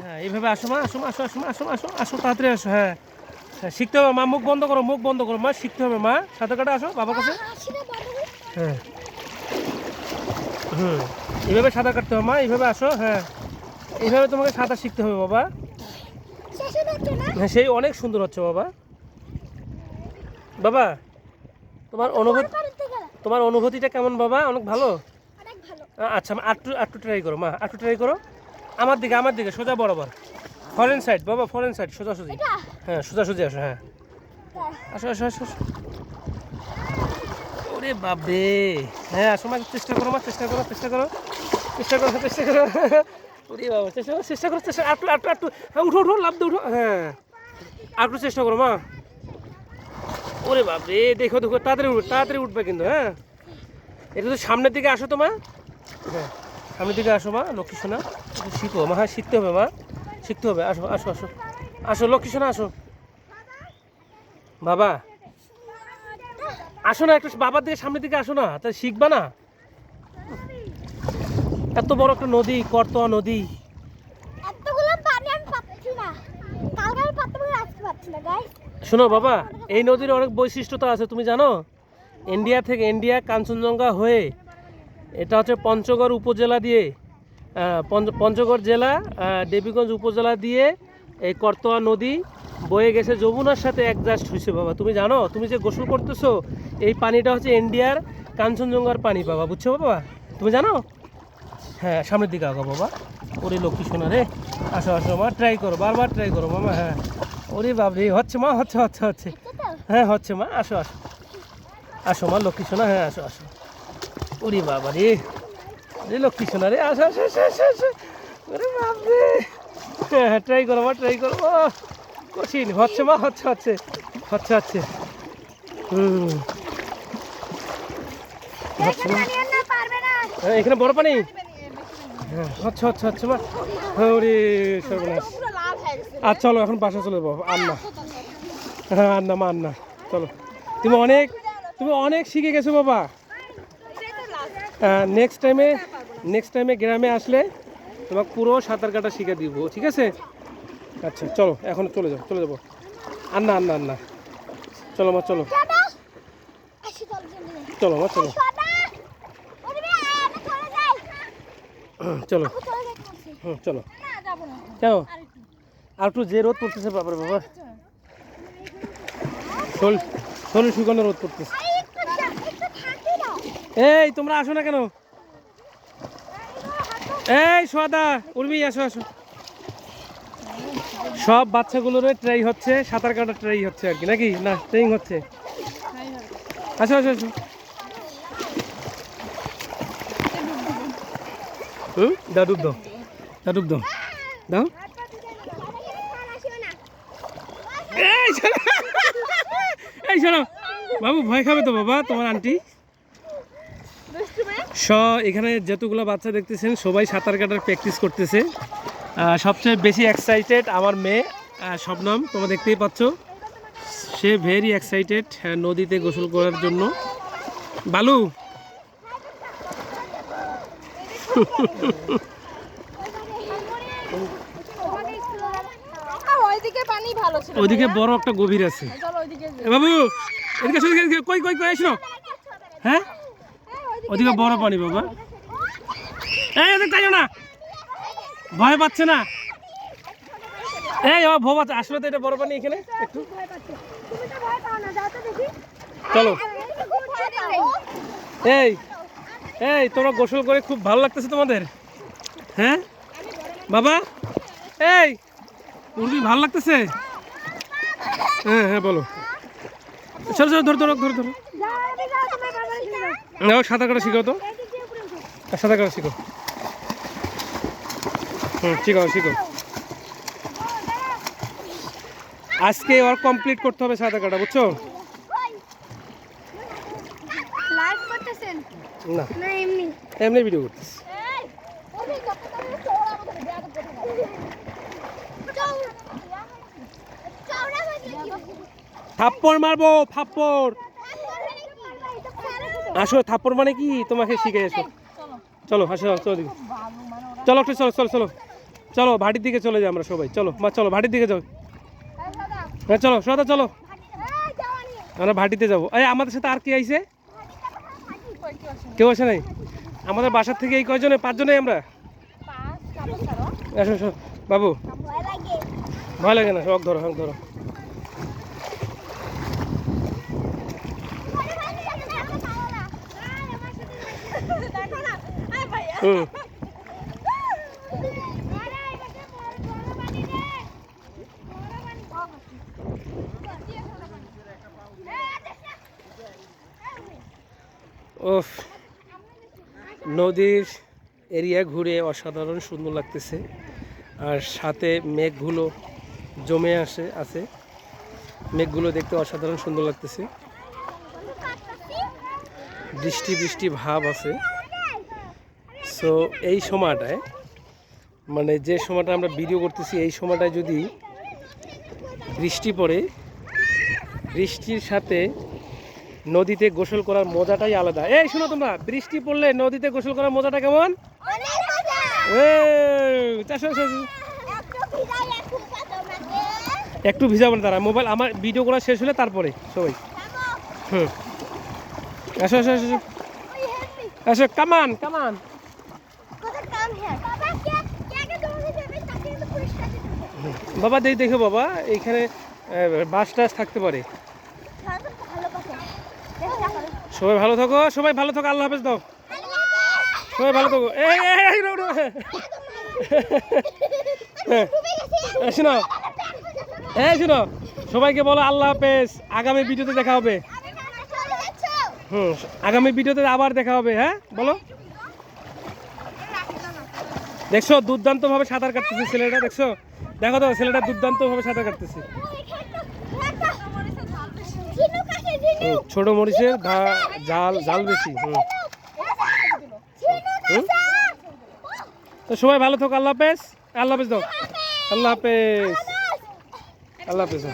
হ্যাঁ এইভাবে আসো মা, আসো আসো আসো আসো আসো আসো তাড়াতাড়ি আসো। হ্যাঁ হ্যাঁ শিখতে হবে মা, মুখ বন্ধ করো, মুখ বন্ধ করো মা, শিখতে হবে মা। সাঁতার কাটা আসো বাবার কাছে। হ্যাঁ হুম, এইভাবে সাঁতার কাটতে হবে মা, এইভাবে আসো। হ্যাঁ এইভাবে তোমাকে সাঁতার শিখতে হবে বাবা। হ্যাঁ সেই অনেক সুন্দর হচ্ছে বাবা। বাবা তোমার অনুভূতি, তোমার অনুভূতিটা কেমন বাবা? অনেক ভালো। আচ্ছা আটটু আটটু ট্রাই করো মা, আটটু ট্রাই করো। আমার দিকে সোজা বরাবর, ফরেন সাইড বাবা, ফরেন সাইড সোজাসুজি। হ্যাঁ সোজাসুজি আসো। হ্যাঁ আসো আসো আসো আসো। ওরে বাপরে। হ্যাঁ আসো মা, চেষ্টা করো মা, চেষ্টা করো চেষ্টা করো চেষ্টা করো চেষ্টা করো। ওরে বাবা চেষ্টা করো চেষ্টা করো চেষ্টা, আটটু আটটু আটটু। হ্যাঁ উঠো উঠো, লাভ দিয়ে উঠো। হ্যাঁ আটটু চেষ্টা করো মা। ওরে বাপরে, দেখো দেখো তাড়াতাড়ি তাড়াতাড়ি উঠবে কিন্তু। হ্যাঁ এটা তো সামনের দিকে আসো তো মা। হ্যাঁ সামনের দিকে আসো মা, লক্ষ্মী সোনা একটু শিখো মা। হ্যাঁ শিখতে হবে মা, শিখতে হবে। আসো আসো আসো আসো লক্ষ্মী সোনা আসো। বাবা আসো না, একটু বাবার দিকে সামনের দিকে আসো না, তা শিখবা না। এত বড় একটা নদী, করতোয়া নদী। শোনো বাবা, এই নদীর অনেক বৈশিষ্ট্যতা আছে তুমি জানো? ইন্ডিয়া কাঞ্চনজঙ্ঘা হয়ে এটা হচ্ছে পঞ্চগড় উপজেলা দিয়ে, পঞ্চগড় জেলা, দেবীগঞ্জ উপজেলা দিয়ে এই করতোয়া নদী বয়ে গেছে যমুনার সাথে অ্যাডজাস্ট হয়েছে বাবা। তুমি জানো, তুমি যে গোসল করতেছো এই পানিটা হচ্ছে ইন্ডিয়ার কাঞ্চনজঙ্ঘার পানি বাবা, বুঝছো বাবা? তুমি জানো? হ্যাঁ সামনের দিকে আগো বাবা। ওরে লক্ষ্মী সোনা রে, আসো আসো মা, ট্রাই করো, বারবার ট্রাই করো মামা। হ্যাঁ ওরে বাবরে, হচ্ছে মা, হচ্ছে হচ্ছে হচ্ছে। হ্যাঁ হচ্ছে মা, আসো আসো আসো মা লক্ষ্মী সোনা। হ্যাঁ আসো আসো। ওরে বাবা রে, রে লক্ষ্মী সোনা রে, আসো আসো আসো আসো আসো। ওরে বাবরে। হ্যাঁ হ্যাঁ ট্রাই করো মা, ট্রাই করো। কঠিন হচ্ছে মা, হচ্ছে হচ্ছে হচ্ছে হচ্ছে। হুম হচ্ছে মা। হ্যাঁ এখানে বড় পানি। হ্যাঁ হচ্ছে হচ্ছে হচ্ছে মা। হ্যাঁ ওরে সর্বনাশ। আচ্ছা চলো এখন বাসা চলে যাবো। আর না, হ্যাঁ আর না মা, আর না। চলো তুমি অনেক শিখে গেছো বাবা। নেক্সট টাইমে গ্রামে আসলে তোমাকে পুরো সাঁতার কাটা শিখে দিব, ঠিক আছে? আচ্ছা চলো এখন চলে যাবো। আর না আর না আর না, চলো মা চলো, চলো মা চলো চলো। হুম চলো। কেন? আর একটু যে রোদ পড়তেছে বাবার বাবা, শরীর শুকানো রোদ পড়তেছে। এই তোমরা আসো না কেন? এই সোয়াদা উর্মি আসো আসো। সব বাচ্চাগুলোরও ট্রাই হচ্ছে, সাঁতার কাটা ট্রাই হচ্ছে আর কি, নাকি না ট্রেনিং হচ্ছে? আসো আসো আসো। দাও ডুব দাও, দাও ডুব দাও, দাও। এই শোনো বাবু, ভয় খাবে তো বাবা তোমার আন্টি। এখানে যতগুলো বাচ্চা দেখতেছেন সবাই সাঁতার কাটার প্র্যাকটিস করতেছে। সবচেয়ে বেশি এক্সাইটেড আমার মেয়ে শবনম, তোমরা দেখতেই পাচ্ছ। সে ভেরি এক্সাইটেড নদীতে গোসল করার জন্য। বালু ওইদিকে বড় একটা গভীর আছে বাবু, এদিকে কই কই কই আসো। হ্যাঁ ওদিকে বড় পানি বাবা। এই এদিকে তাইও না, ভয় পাচ্ছে না। এই আমার ভয় পাচ্ছে, আসলে তো এটা বড় পানি এখানে একটু। চলো এই এই তোমরা গোসল করে খুব ভালো লাগতেছে তোমাদের? হ্যাঁ বাবা, এই উর্মি ভালো লাগতেছে? হ্যাঁ হ্যাঁ বলো। চলো চলো, ধরো ধরো ধরো ধরো। সাঁতার কাটা শিখো তো, সাঁতার কাটা শিখো। শিখো। আজকে ওর কমপ্লিট করতে হবে সাঁতার কাটা, বুঝছো? না এমনি ভিডিও করতেছি। থাপ্পড় মারবো, থাপ্পড়। আসো, থাপ্পড় মানে কি তোমাকে শিখে এসো। চলো আসো চলো, চলো একটু চলো চলো চলো। চলো ভাটির দিকে চলে যাই আমরা সবাই, চলো মা চলো ভাটির দিকে যাও। হ্যাঁ চলো সদা চলো, আমরা ভাটিতে যাবো। এই আমাদের সাথে আর কি আইছে? কেউ আসে নাই আমাদের বাসার থেকে? এই কয়জনে? 5 জনে আমরা। এসো এসো বাবু, ভয় লাগে না, শখ ধরো, শখ ধরো। হুম ওফ, নদীর এরিয়া ঘুরে অসাধারণ সুন্দর লাগতেছে। আর সাথে মেঘগুলো জমে আছে, মেঘগুলো দেখতে অসাধারণ সুন্দর লাগতেছে। বৃষ্টি বৃষ্টি ভাব আছে। সো এই সময়টায়, মানে যে সময়টা আমরা ভিডিও করতেছি, এই সময়টায় যদি বৃষ্টি পড়ে, বৃষ্টির সাথে নদীতে গোসল করার মজাটাই আলাদা। এই শোনো তোমরা, বৃষ্টি পড়লে নদীতে গোসল করার মজাটা কেমন? একটু ভিজাবো না তারা, মোবাইল আমার ভিডিও করা শেষ হলে তারপরে সবাই। হুম আসো আসো আসো আসো, কামান কামান। বাবা দেখো বাবা, এইখানে বাস টাস থাকতে পারে। সবাই ভালো থাকো, সবাই ভালো থাকো, আল্লাহ হাফেজ দাও। সবাই ভালো থাকো। শোনো, শোনো, সবাইকে বলো আল্লাহ হাফেজ, আগামী ভিডিওতে দেখা হবে। আগামী ভিডিওতে আবার দেখা হবে। হ্যাঁ বলো। দেখছো দুর্দান্ত ভাবে সাঁতার কাটতেছে ছেলেটা, দেখছো? দেখো তো ছেলেটা দুর্দান্ত ভাবে সাঁতার কাটতেছে। ছোট মরিচের জাল বেশি। তো সবাই ভালো থাকো, আল্লাহ হাফেজ। আল্লাহ হাফেজ দাও, আল্লাহ হাফেজ, আল্লাহ হাফেজ।